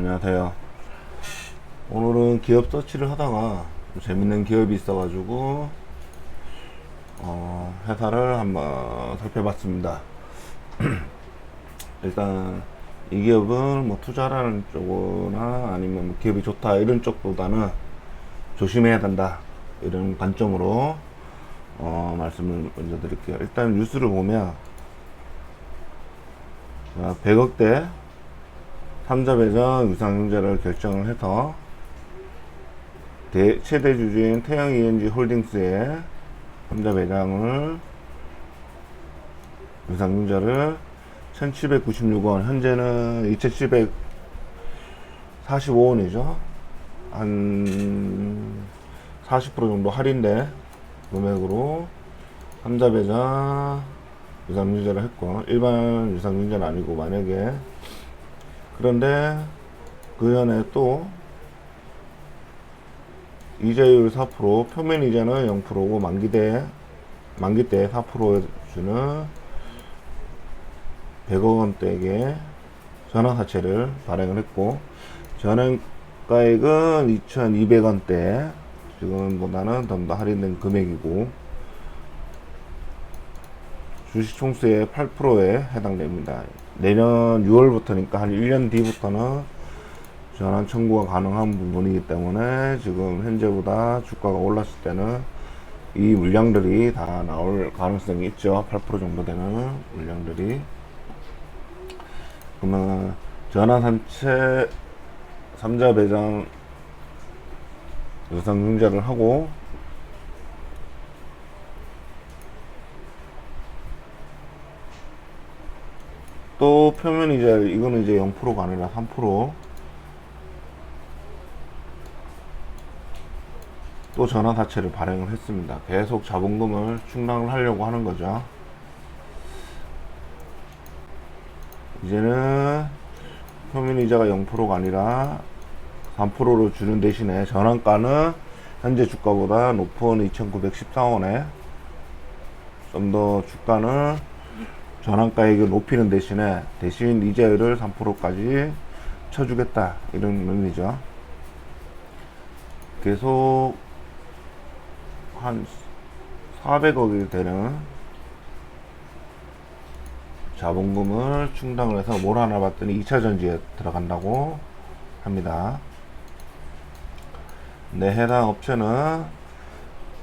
안녕하세요. 오늘은 기업 서치를 하다가 좀 재밌는 기업이 있어가지고 회사를 한번 살펴봤습니다. 일단 이 기업은 뭐 투자라는 쪽이나 아니면 뭐 기업이 좋다 이런 쪽보다는 조심해야 된다 이런 관점으로 말씀을 먼저 드릴게요. 일단 뉴스를 보면 100억대 3자 배정 유상증자를 결정을 해서 최대 주주인 태영 ENG 홀딩스의 3자 배당을 유상증자를 1796원, 현재는 2745원이죠. 한 40% 정도 할인된 금액으로 3자 배당 유상증자를 했고, 일반 유상증자는 아니고, 만약에 그런데 그 전에 또 이자율 4%, 표면 이자는 0%고 만기 때 4% 주는 100억 원대의 전환사채를 발행을 했고, 전환가액은 2,200원대, 지금보다는 좀 더 할인된 금액이고, 주식 총수의 8%에 해당됩니다. 내년 6월부터니까 한 1년 뒤부터는 전환 청구가 가능한 부분이기 때문에 지금 현재보다 주가가 올랐을 때는 이 물량들이 다 나올 가능성이 있죠. 8% 정도 되는 물량들이. 그러면 전환사채 3자 배당 유상증자를 하고 또 표면 이자, 이거는 이제 0%가 아니라 3%, 또 전환사채를 발행을 했습니다. 계속 자본금을 충당을 하려고 하는 거죠. 이제는 표면 이자가 0%가 아니라 3%로 주는 대신에 전환가는 현재 주가보다 높은 2,914원에 좀 더 주가는 전환가액을 높이는 대신에 대신 이자율을 3%까지 쳐주겠다 이런 의미죠. 계속 한 400억이 되는 자본금을 충당을 해서 몰아나봤더니 2차 전지에 들어간다고 합니다. 네, 해당 업체는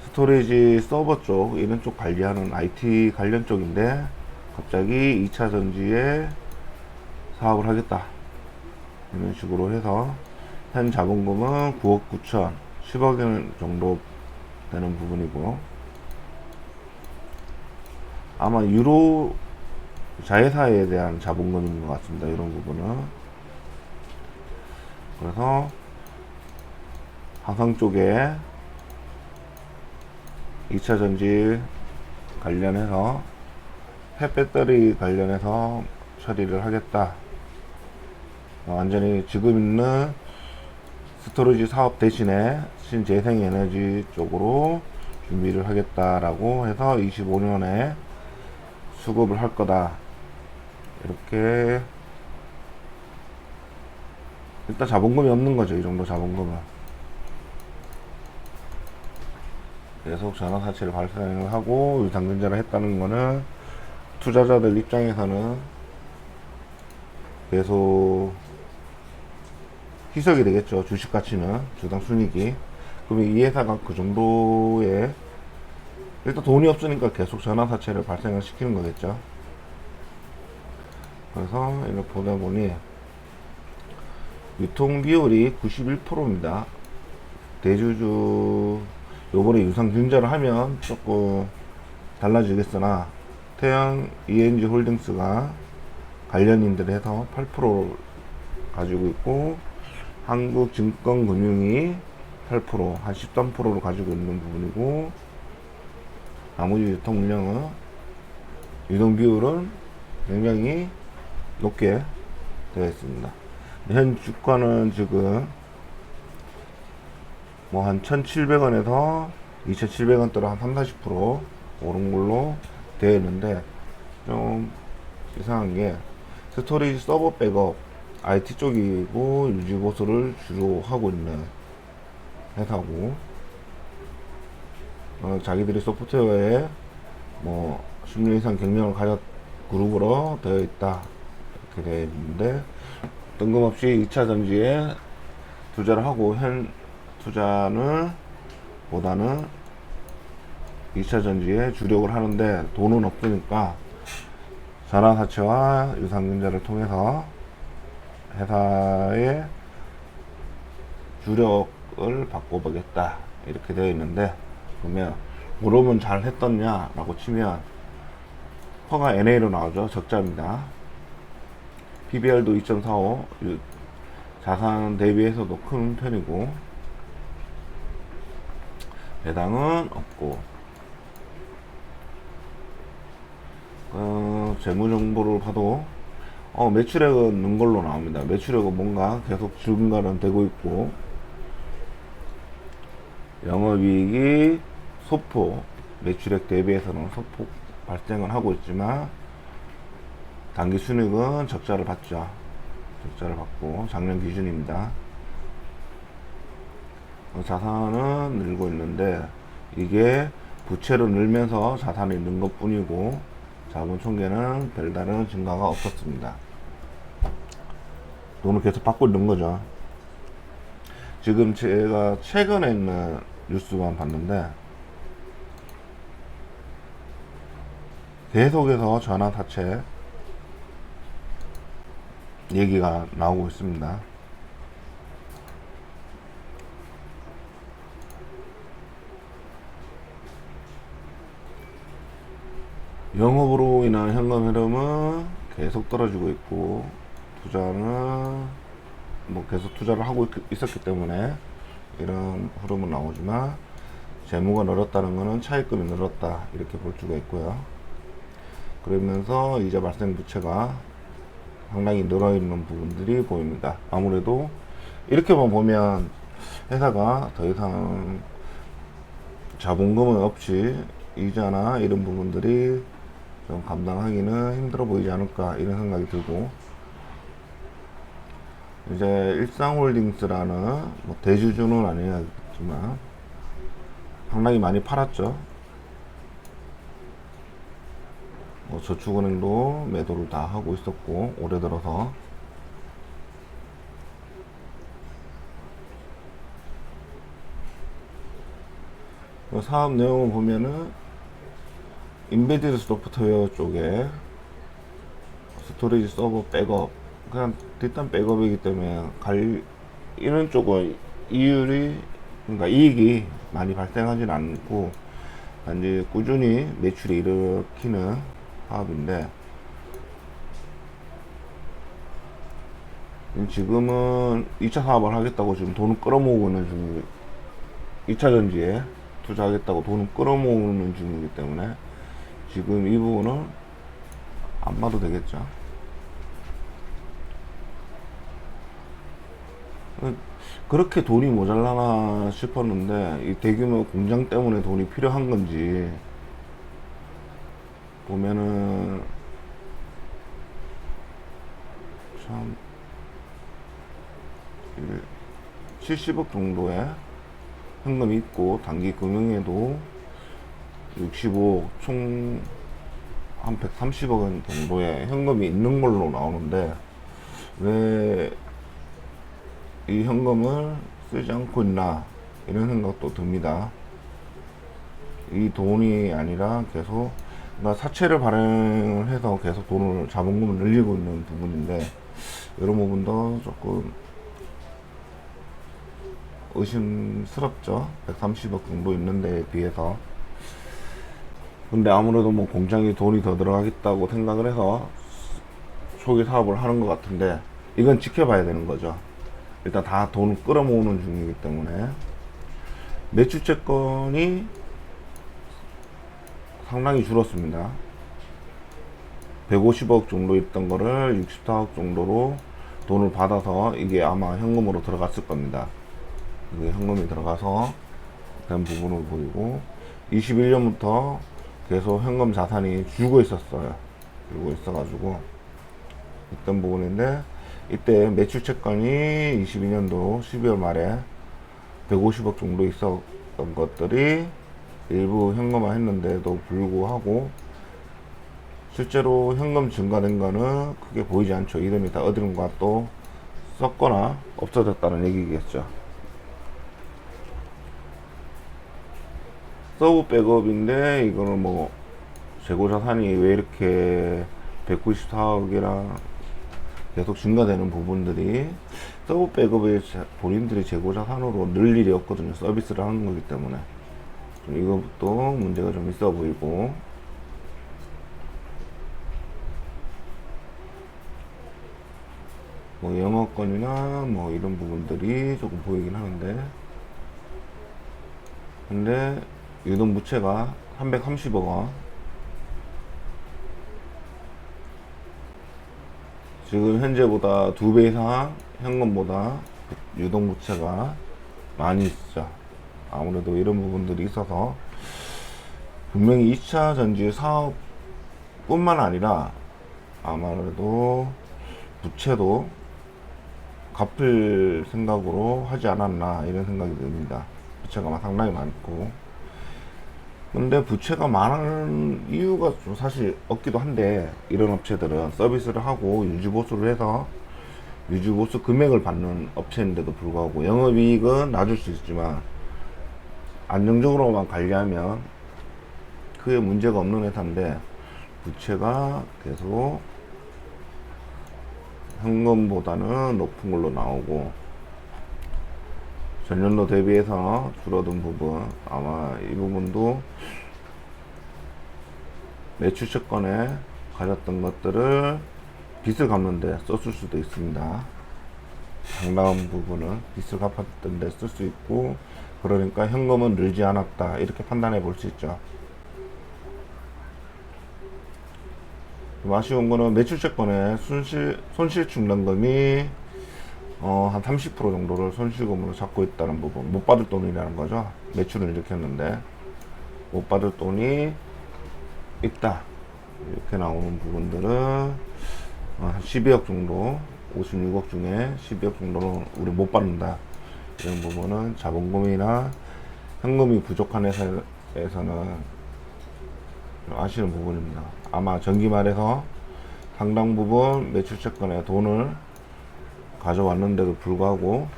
스토리지 서버 쪽, 이런 쪽 관리하는 IT 관련 쪽인데 갑자기 2차 전지에 사업을 하겠다 이런 식으로 해서 현 자본금은 9억 9천 10억 원 정도 되는 부분이고, 아마 유로 자회사에 대한 자본금인 것 같습니다. 이런 부분은. 그래서 화성 쪽에 2차 전지 관련해서 폐배터리 관련해서 처리를 하겠다. 완전히 지금 있는 스토리지 사업 대신에 신재생에너지 쪽으로 준비를 하겠다라고 해서 25년에 수급을 할 거다. 이렇게 일단 자본금이 없는 거죠. 이 정도 자본금은. 계속 전환사채를 발생을 하고 유상증자를 했다는 거는 투자자들 입장에서는 계속 희석이 되겠죠. 주식 가치는, 주당 순이익이. 그러면 이 회사가 그 정도의, 일단 돈이 없으니까 계속 전환사채를 발생을 시키는 거겠죠. 그래서 이걸 보다 보니 유통 비율이 91%입니다. 대주주 요번에 유상증자를 하면 조금 달라지겠으나 태양 ENG 홀딩스가 관련인들 해서 8% 가지고 있고, 한국증권금융이 8%, 한 13%를 가지고 있는 부분이고, 나머지 유통 물량은, 유동 비율은 굉장히 높게 되어 있습니다. 현 주가는 지금 뭐 한 1,700원에서 2,700원대로 한 30-40% 오른 걸로 되어 있는데, 좀 이상한 게 스토리지 서버 백업 IT 쪽이고 유지보수를 주로 하고 있는 회사고, 자기들이 소프트웨어에 뭐 10년 이상 경력을 가졌 그룹으로 되어 있다 이렇게 되어 있는데, 뜬금없이 2차 전지에 투자를 하고 현 투자는 보다는 2차 전지에 주력을 하는데 돈은 없으니까 자라사채와 유상증자를 통해서 회사의 주력을 바꿔보겠다 이렇게 되어 있는데, 그러면 물으면 잘 했었냐 라고 치면 퍼가 NA로 나오죠. 적자입니다. PBR도 2.45, 자산 대비해서도 큰 편이고, 배당은 없고, 재무 정보를 봐도 매출액은 는 걸로 나옵니다. 매출액은 뭔가 계속 증가는 되고 있고, 영업이익이 소폭 매출액 대비해서는 소폭 발생을 하고 있지만 당기 순이익은 적자를 받죠. 적자를 받고 작년 기준입니다. 자산은 늘고 있는데 이게 부채로 늘면서 자산이 는 것 뿐이고 자본 총계는 별다른 증가가 없었습니다. 돈을 계속 받고 있는 거죠. 지금 제가 최근에 있는 뉴스만 봤는데 계속해서 전환사채 얘기가 나오고 있습니다. 영업으로 인한 현금 흐름은 계속 떨어지고 있고, 투자는 뭐 계속 투자를 하고 있었기 때문에 이런 흐름은 나오지만 재무가 늘었다는 것은 차입금이 늘었다 이렇게 볼 수가 있고요. 그러면서 이자 발생 부채가 상당히 늘어 있는 부분들이 보입니다. 아무래도 이렇게만 보면 회사가 더 이상 자본금은 없이 이자나 이런 부분들이 좀 감당하기는 힘들어 보이지 않을까 이런 생각이 들고, 이제 일상홀딩스라는 뭐 대주주는 아니었지만 상당히 많이 팔았죠. 뭐 저축은행도 매도를 다 하고 있었고, 올해 들어서 사업 내용을 보면은 인베디드 소프트웨어 쪽에 스토리지 서버 백업, 그냥 뒷단 백업이기 때문에 이런 쪽은 그러니까 이익이 많이 발생하진 않고 단지 꾸준히 매출이 일으키는 사업인데, 지금은 2차 사업을 하겠다고 지금 돈을 끌어모으고 있는 중이고, 2차 전지에 투자하겠다고 돈을 끌어모으는 중이기 때문에 지금 이 부분은 안 봐도 되겠죠. 그렇게 돈이 모자라나 싶었는데 이 대규모 공장 때문에 돈이 필요한 건지 보면은 참 70억 정도의 현금이 있고 단기 금융에도 65억, 총 한 130억 원 정도의 현금이 있는 걸로 나오는데 왜 이 현금을 쓰지 않고 있나 이런 생각도 듭니다. 이 돈이 아니라 계속 그러니까 사채를 발행을 해서 계속 돈을 자본금을 늘리고 있는 부분인데, 이런 부분도 조금 의심스럽죠. 130억 정도 있는 데에 비해서. 근데 아무래도 뭐 공장에 돈이 더 들어가겠다고 생각을 해서 초기 사업을 하는 것 같은데, 이건 지켜봐야 되는 거죠. 일단 다 돈을 끌어모으는 중이기 때문에. 매출채권이 상당히 줄었습니다. 150억 정도 있던 거를 64억 정도로 돈을 받아서 이게 아마 현금으로 들어갔을 겁니다. 이게 현금이 들어가서 된 부분을 보이고, 21년부터 계속 현금 자산이 줄고 있었어요. 줄고 있어가지고 있던 부분인데 이때 매출 채권이 22년도 12월 말에 150억 정도 있었던 것들이 일부 현금화 했는데도 불구하고 실제로 현금 증가된 거는 크게 보이지 않죠. 이름이 다 어디론가 또 썼거나 없어졌다는 얘기겠죠. 서브 백업인데 이거는 뭐 재고자산이 왜 이렇게 194억이랑 계속 증가되는 부분들이 서브 백업의 본인들이 재고자산으로 늘 일이 없거든요. 서비스를 하는 거기 때문에 좀 이것도 문제가 좀 있어 보이고, 뭐 영업권이나 뭐 이런 부분들이 조금 보이긴 하는데, 근데 유동 부채가 330억 원, 지금 현재보다 2배 이상 현금보다 유동 부채가 많이 있죠. 아무래도 이런 부분들이 있어서 분명히 2차 전지 사업 뿐만 아니라 아무래도 부채도 갚을 생각으로 하지 않았나 이런 생각이 듭니다. 부채가 상당히 많고, 근데 부채가 많은 이유가 좀 사실 없기도 한데, 이런 업체들은 서비스를 하고 유지보수를 해서 유지보수 금액을 받는 업체인데도 불구하고 영업이익은 낮을 수 있지만 안정적으로만 관리하면 크게 문제가 없는 회사인데, 부채가 계속 현금보다는 높은 걸로 나오고, 전년도 대비해서 줄어든 부분, 아마 이 부분도 매출 채권에 가졌던 것들을 빚을 갚는데 썼을 수도 있습니다. 상당한 부분은 빚을 갚았던 데 쓸 수 있고, 그러니까 현금은 늘지 않았다 이렇게 판단해 볼 수 있죠. 좀 아쉬운 거는 매출 채권에 손실 충당금이 한 30% 정도를 손실금으로 잡고 있다는 부분, 못 받을 돈이라는 거죠. 매출을 일으켰는데 못 받을 돈이 있다 이렇게 나오는 부분들은 한 12억 정도, 56억 중에 12억 정도는 우리 못 받는다. 이런 부분은 자본금이나 현금이 부족한 회사에서는 아시는 부분입니다. 아마 전기말에서 상당 부분 매출 채권에 돈을 가져왔는데도 불구하고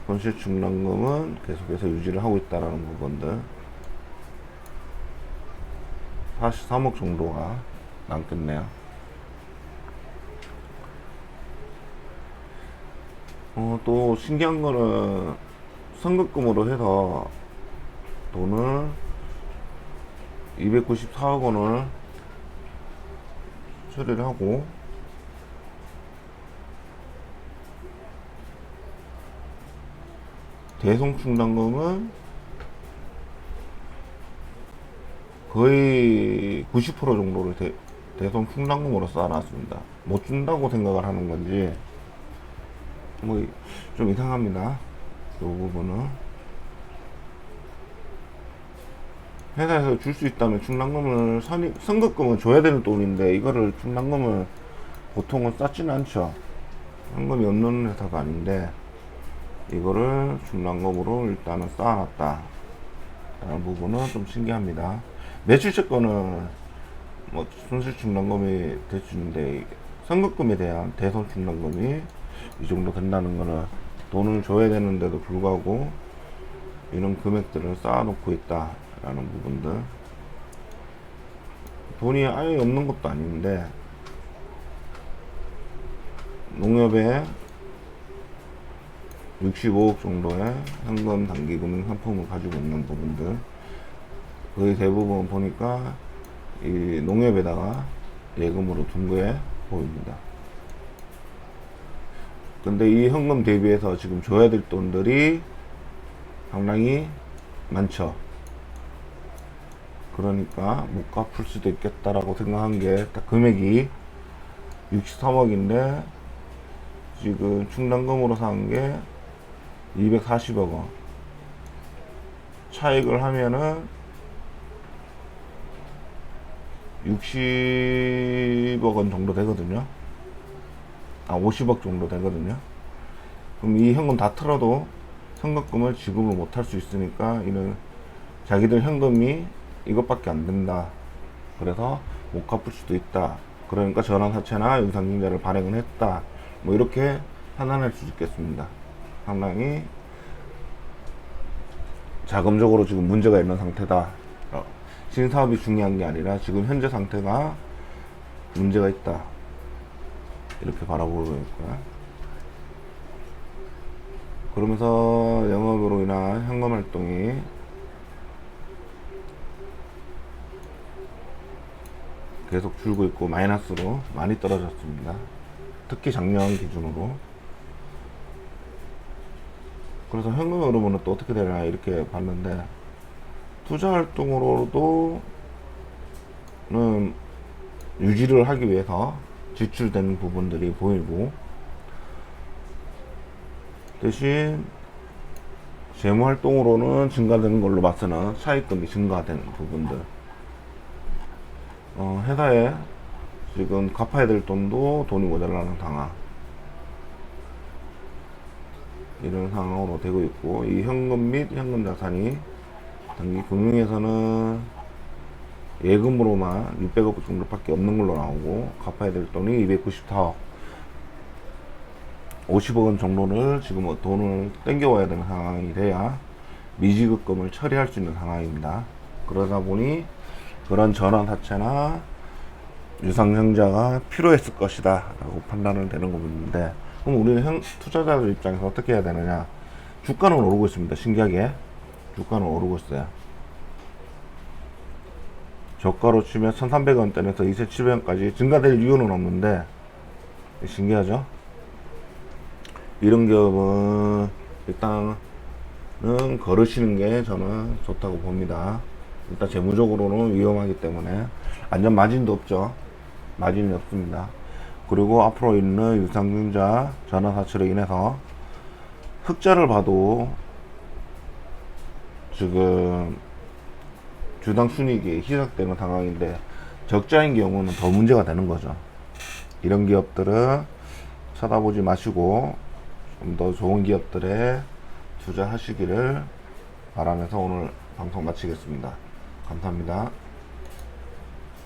손실 충당금은 계속해서 유지를 하고 있다는 부분들, 43억 정도가 남겠네요. 또 신기한 거는 선급금으로 해서 돈을 294억 원을 처리를 하고, 대손 충당금은 거의 90% 정도를 대손 충당금으로 쌓아놨습니다. 못 준다고 생각을 하는 건지 뭐 좀 이상합니다. 이 부분은 회사에서 줄 수 있다면 충당금을 선급금은 줘야 되는 돈인데 이거를 충당금을 보통은 쌓지는 않죠. 현금이 없는 회사가 아닌데 이거를 충당금으로 일단은 쌓아놨다 라는 부분은 좀 신기합니다. 매출채권은 뭐 손실 충당금이 대출인데 선급금에 대한 대손 충당금이 이 정도 된다는 거는 돈을 줘야 되는데도 불구하고 이런 금액들을 쌓아놓고 있다 라는 부분들, 돈이 아예 없는 것도 아닌데 농협에 65억 정도의 현금 단기금융 상품을 가지고 있는 부분들, 거의 대부분 보니까 이 농협에다가 예금으로 둔 거에 보입니다. 근데 이 현금 대비해서 지금 줘야 될 돈들이 상당히 많죠. 그러니까 못 갚을 수도 있겠다라고 생각한 게 딱 금액이 63억인데 지금 충당금으로 산 게 240억 원. 차익을 하면은 60억 원 정도 되거든요. 50억 정도 되거든요. 그럼 이 현금 다 틀어도 현금을 지급을 못 할 수 있으니까 이는 자기들 현금이 이것밖에 안 된다. 그래서 못 갚을 수도 있다. 그러니까 전환사채나 유상증자를 발행을 했다. 뭐 이렇게 판단할 수 있겠습니다. 상당히 자금적으로 지금 문제가 있는 상태다. 신사업이 중요한 게 아니라 지금 현재 상태가 문제가 있다. 이렇게 바라보고 있고요. 그러면서 영업으로 인한 현금 활동이 계속 줄고 있고 마이너스로 많이 떨어졌습니다. 특히 작년 기준으로. 그래서 현금 흐름은 또 어떻게 되나 이렇게 봤는데, 투자 활동으로도 유지를 하기 위해서 지출되는 부분들이 보이고, 대신 재무 활동으로는 증가되는 걸로 봐서는 차입금이 증가되는 부분들, 회사에 지금 갚아야 될 돈도 돈이 모자라는 상황, 이런 상황으로 되고 있고, 이 현금 및 현금 자산이 단기 금융에서는 예금으로만 600억 정도밖에 없는 걸로 나오고, 갚아야 될 돈이 294억, 50억 정도를 지금 돈을 땡겨와야 되는 상황이 돼야 미지급금을 처리할 수 있는 상황입니다. 그러다 보니 그런 전환사채나 유상증자가 필요했을 것이다 라고 판단은 되는 겁니다. 그럼 우리는 투자자들 입장에서 어떻게 해야 되느냐. 주가는 오르고 있습니다. 신기하게 주가는 오르고 있어요. 저가로 치면 1300원대에서 2700원까지 증가될 이유는 없는데, 신기하죠. 이런 기업은 일단은 걸으시는 게 저는 좋다고 봅니다. 일단 재무적으로는 위험하기 때문에 안전 마진도 없죠. 마진이 없습니다. 그리고 앞으로 있는 유상증자 전환사채로 인해서 흑자를 봐도 지금 주당 순이익이 희석되는 상황인데, 적자인 경우는 더 문제가 되는 거죠. 이런 기업들은 쳐다보지 마시고 좀 더 좋은 기업들에 투자하시기를 바라면서 오늘 방송 마치겠습니다. 감사합니다.